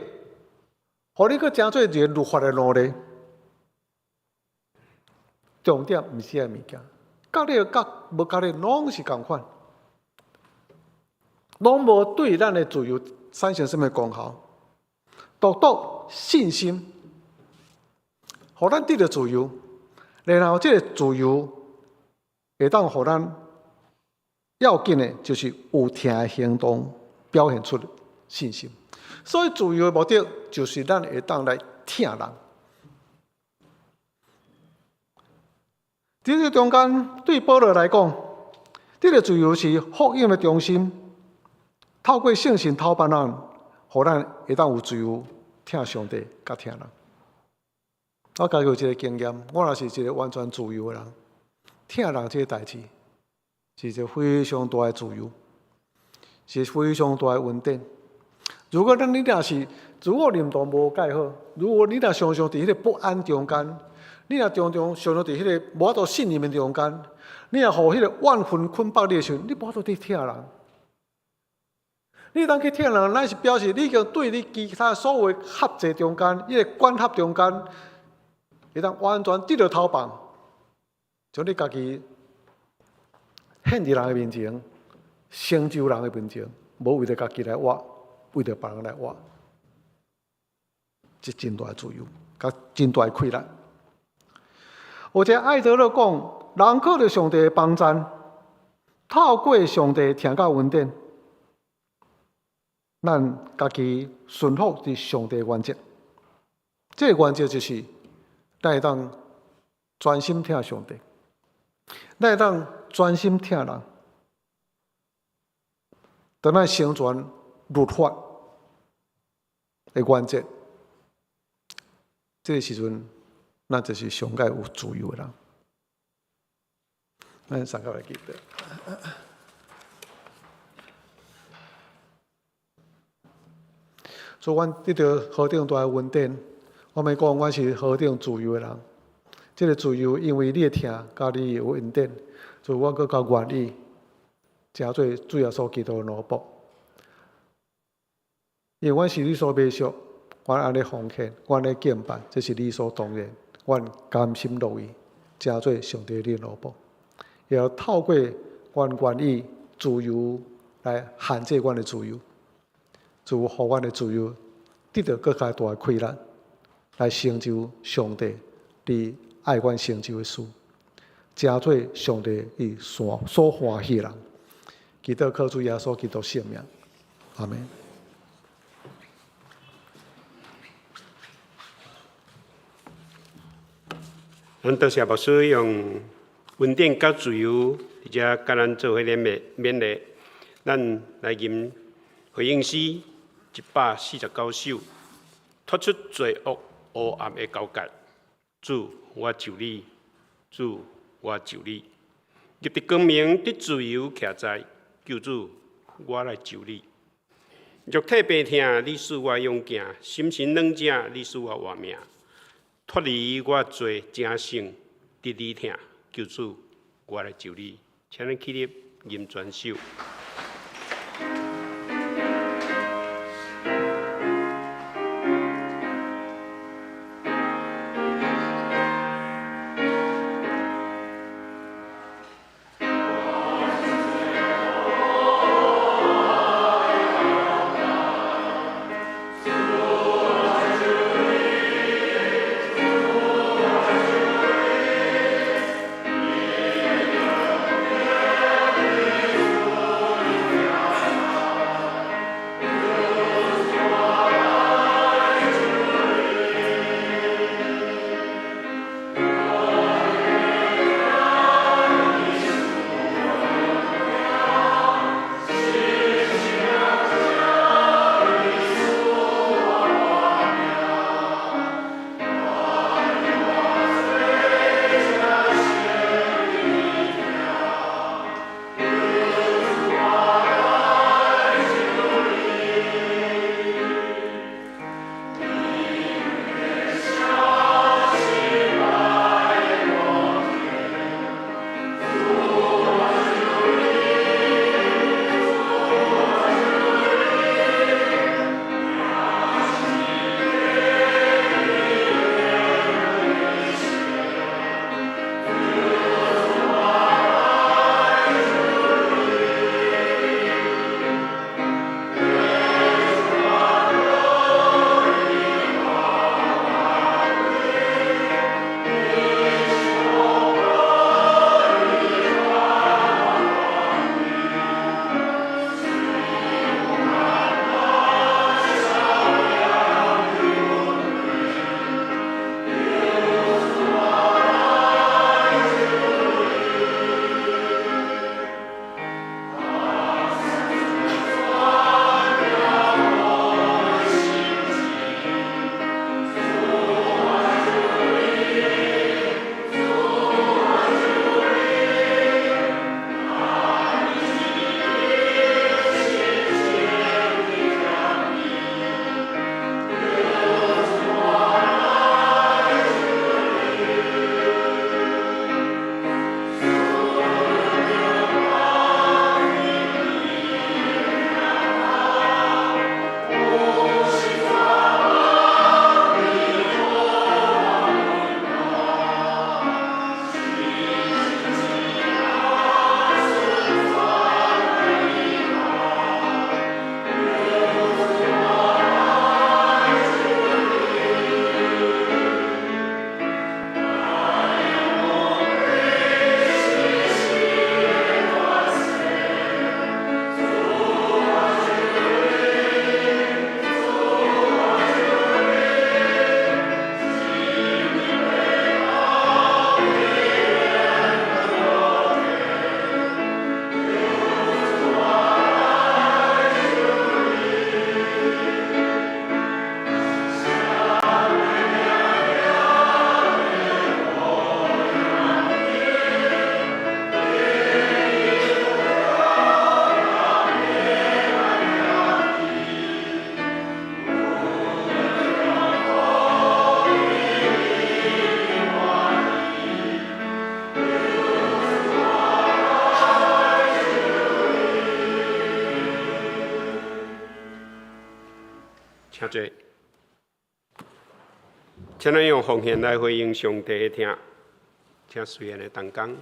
互你佮真做一个律法的奴隶，重点毋是迄物件，割礼甲无割礼拢是共款。拢无对咱的自由产生什么功效，独独信心，互咱得到自由，然后这个自由会当互咱要紧的，就是有听的行动表现出信心。所以自由的目的就是咱会当来听人。在这中间，对保罗来讲，这个自由是福音的中心。透过圣神透放咱，互咱会当有自由听上帝，甲听人。我家己有一个经验，我若是一个完全自由的人，听人这个代志，是一个非常大的自由，是非常大的稳定。如果你若是自我认同无介好，如果你若常常伫迄个不安中间，你若常常伫迄个无法度信任的中间，你若互迄个万分捆绑你的时候，你无法度去听人。你当去听人，那是表示你已经对你其他所有合制中间，迄个管辖中间，会当完全得到透放，将你家己献伫人的面前，成就人的面前，无为着家己来活，为着别人来活，这真大的自由，甲真大的快乐。而且爱德勒讲，人靠着上帝的帮助，透过上帝听到恩典。咱家己顺服伫上帝的原则，这个原则就是咱会当专心听上帝，咱会当专心听人，当咱成全律法的原则，这个时阵，咱就是上界有自由的人。咱上个来记得。所以，阮得到何等大的恩典，我们讲，阮是何等自由的人。这个自由，因为你的听，甲你有恩典，所以我更加愿意，成做主耶稣基督的奴仆。因为阮是你所买赎，阮安尼奉献，阮的敬拜，这是理所当然。阮甘心乐意，成做上帝的奴仆，也要透过阮愿意自由来限制阮的自由。就互阮的自由得到更加大的快乐，来成就上帝伫爱阮成就的事，成做上帝伊所欢喜的人。祈祷靠主耶稣基督圣名，阿门。咱多谢牧师用恩典甲自由，而且甲咱做伙勉励，咱来吟回应诗149首，脱出罪恶黑暗的交界。主，我就你；主，我就你。入伫光明，得自由徛在。救主，我来就你。肉体病痛，你使我勇健；心神软者，你使我活命。脱离我罪正性，得你疼。救主，我来就你。请恁起立，吟全首。请坐。请咱用奉献来回应上帝的听，请随缘的同工。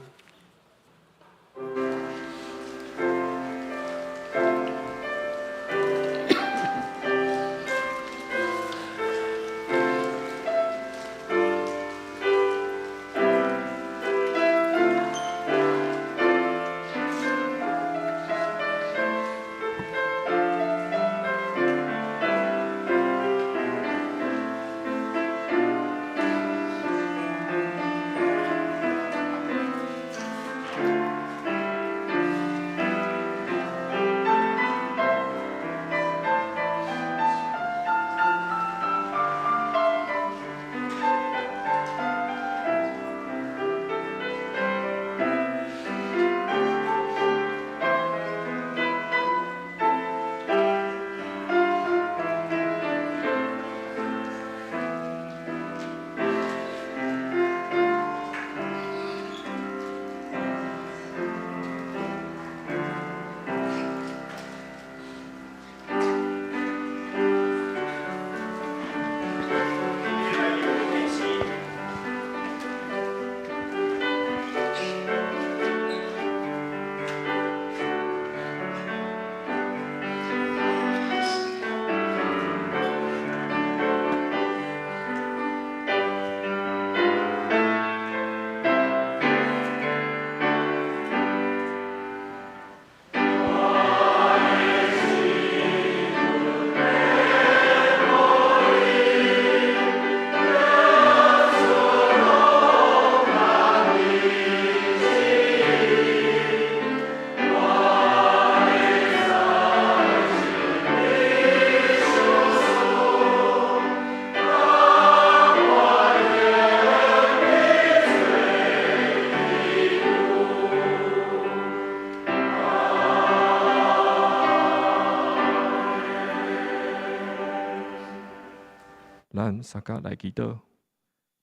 咱三甲来祈祷，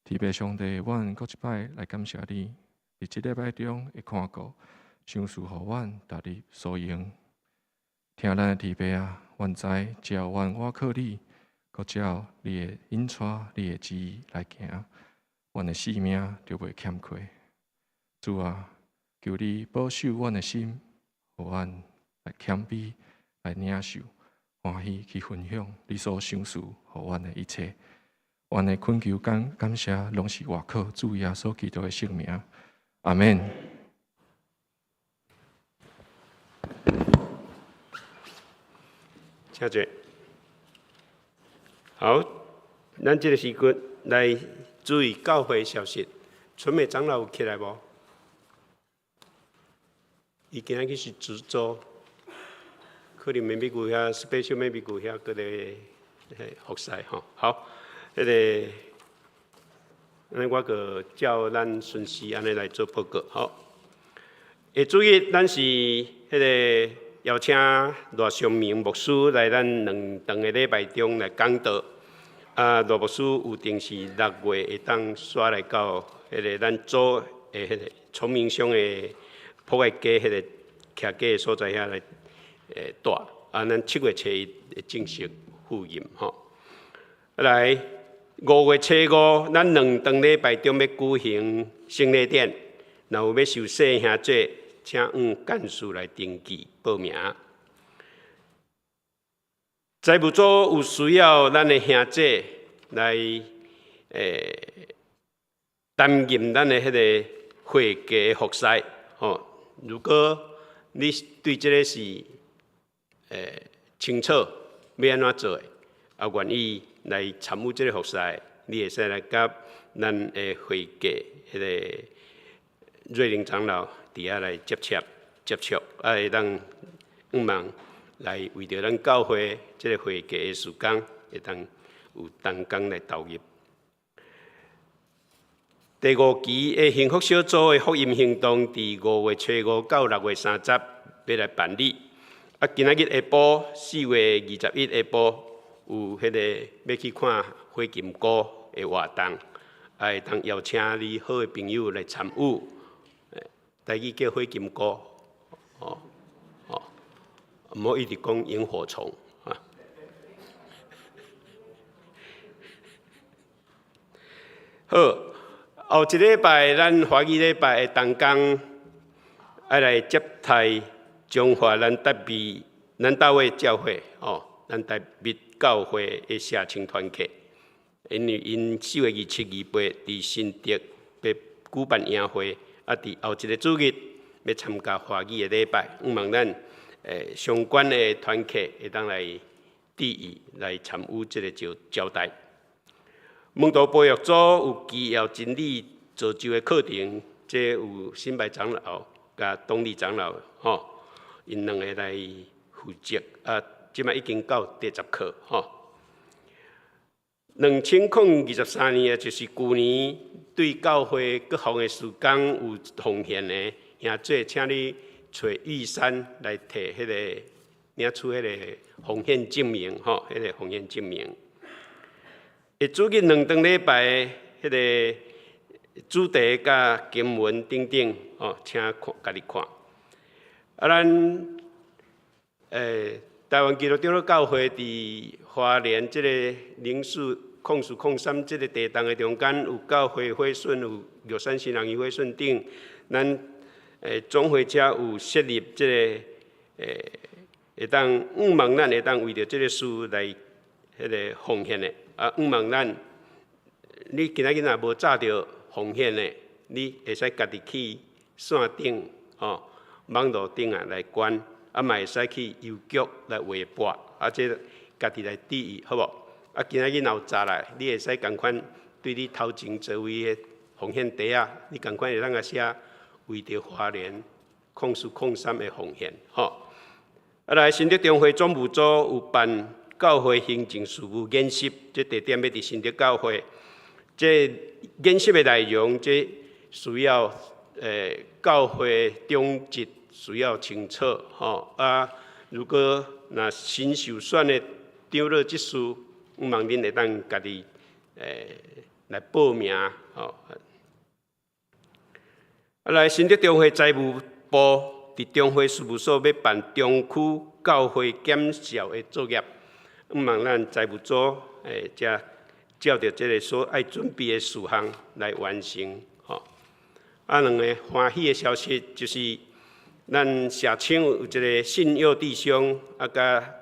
天父上帝，阮搁一摆来感谢你，伫即礼拜中会看顾，赏赐互阮逐日所用。听咱的天父啊，阮知只要阮倚靠你，搁照你的引带、你的旨意来行，阮的性命就袂欠缺。主啊，求你保守阮的心，互阮来谦卑，来领受，欢喜去分享你所赏赐互阮的一切。阮的恳求感谢，拢是外靠主耶稣基督的圣名。阿门。请坐。好，咱这个时间来注意教会消息。春美长老有起来无？伊今仔日是主座，可能免必顾遐 special 免必顾遐个个服侍吼。好，安尼我个照咱顺序安尼来做报告。好，会注意咱是个邀请罗尚明牧师来咱2场的礼拜中来讲道。罗牧师有定是6月会当刷来到咱组的崇明乡的普爱街迄个徛街的所在遐来带。咱7月初1会正式赴任吼。来5月初5，咱2场礼拜中要举行圣礼典，若有要受洗兄弟，请往干事来登记报名。财务组有需要咱的兄弟来担任咱的迄个会计服侍吼。如果你对这个是清楚要安怎做的，愿意来参与这个服侍，你会使来甲咱的会计迄个瑞玲长老伫遐来接触，会当望来为着咱教会这个会计的事工，会当有同工来投入。第5期的幸福小组的福音行动，伫5月初5到6月30要来办理。今仔日下晡4月21下晡有迄个要去看火金菇的活动，会当邀请你好的朋友来参与。台语叫火金菇，唔好一直讲萤火虫啊。好，后一礼拜咱华语礼拜的同工，要来接待中华南大卫教会南大密教会的社青团契，因为因4月27、28伫新竹要举办营会，伫后一个主日要参加华语的礼拜，望咱相关的团契会当来致意来参与这个招待。门徒培育组有基要真理造就的课程，这有新白长老甲东丽长老因两个来负责即摆已经到第10课2023年就是去年对教会各项的事工有奉献的兄弟，请你找玉山来摕迄个领出迄个奉献证明迄个奉献证明。主日2顿礼拜迄个主题甲经文等等请家己看。咱台湾基督长老教会伫花莲即个零四0403即个地动的中间，有教会会顺，有玉山新人医会顺顶，咱总会者有设立即个会当望咱会当为着即个事来迄个奉献的望咱你今仔日若无早着奉献的，你会使家己去线顶网络顶来捐，嘛会使去邮局来汇拨，这家己来注意，好无？今仔日若有早来，你会使共款对你头前座位的奉献袋你共款会当写为着花莲0403的奉献，来新竹中会总务组有办教会行政事务研习，这地点要伫新竹教会。这研习的内容，这需要教会中职需要清楚如果若新受选的长老执事，望恁会当家己来报名来新竹中会财务部伫中会事务所要办中区教会检校的作业，望咱财务组才照着这个所爱准备的事项来完成两个欢喜的消息就是，咱社青有一个信友弟兄甲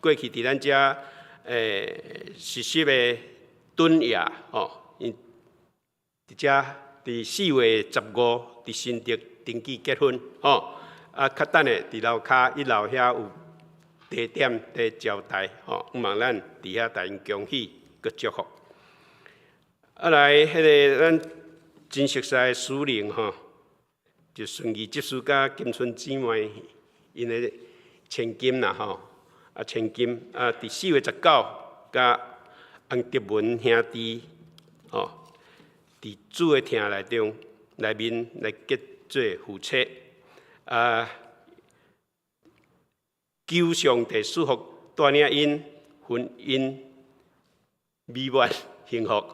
过去伫咱遮实习的敦也因伫遮伫4月15伫新竹登记结婚较等下伫楼骹1楼遐有地点在招待望咱伫遐大因恭喜佮祝福。来迄个咱真熟悉的属灵就顺义执事甲金春姊妹因的千金啦千金伫4月19甲洪德文兄弟伫主的厅内面来结做夫妻求上帝赐福带领因婚姻美满幸福。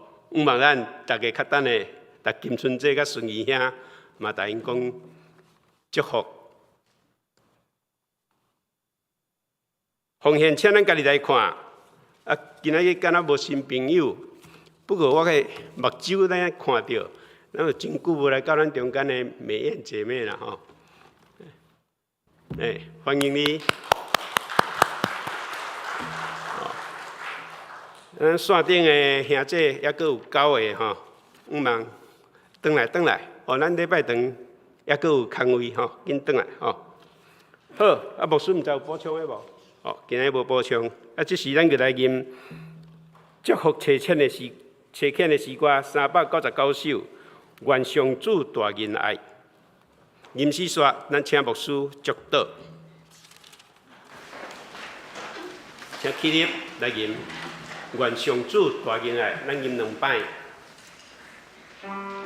望咱大家较等下，逐金春姐甲顺义兄嘛，大因讲祝福。奉献，请咱家己来看。今仔日敢若无新朋友，不过我个目睭咱看到，咱有真久无来到咱中间的美艳姐妹啦欢迎你。咱线顶的兄弟还佫有9个望转来，咱礼拜堂还佫有空位紧转来好，牧师毋知有补充的无？今日无补充，这时咱就来念祝福切欠的诗歌399首，愿上主大仁爱。吟诗说，咱请牧师祝祷，请起立来吟。愿上主大仁爱，咱吟2摆。我。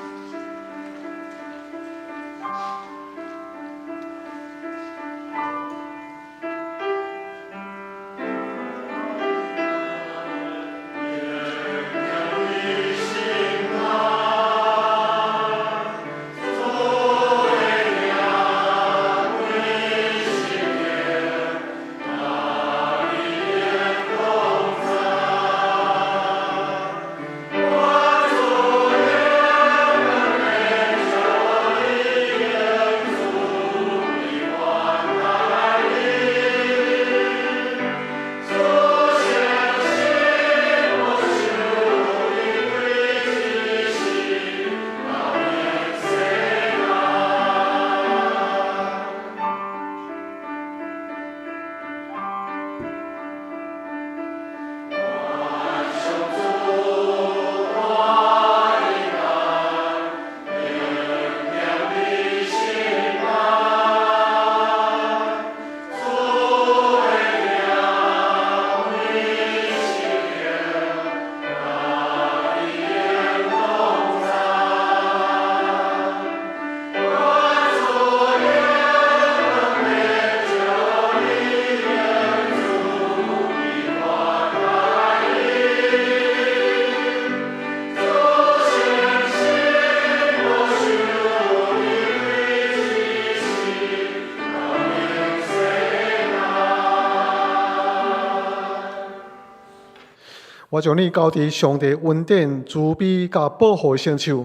我将你交伫上帝恩典、慈悲甲保护的圣手。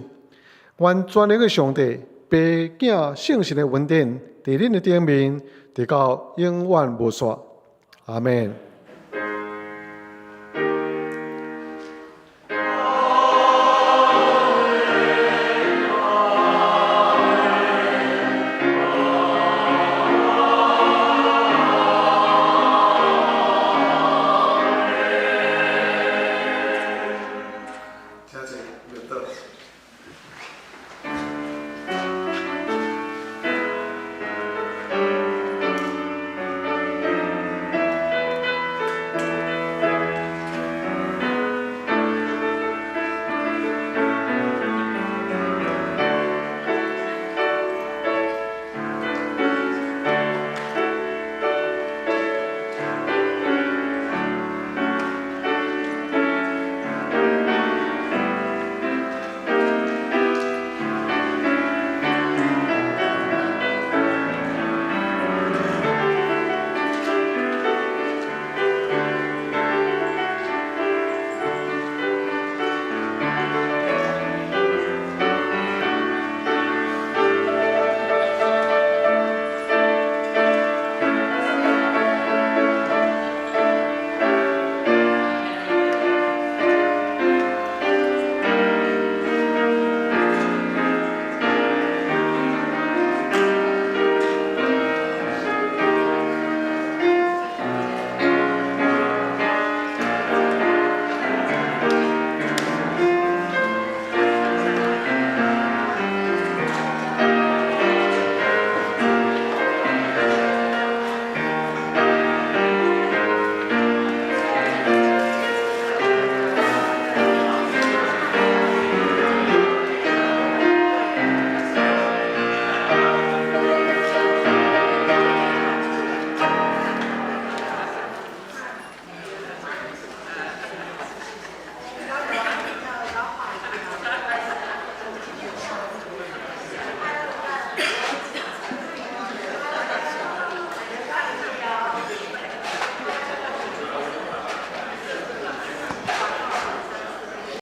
愿全能的上帝、爸、囝、圣神的恩典，伫恁的顶面，直到永远无煞。阿门。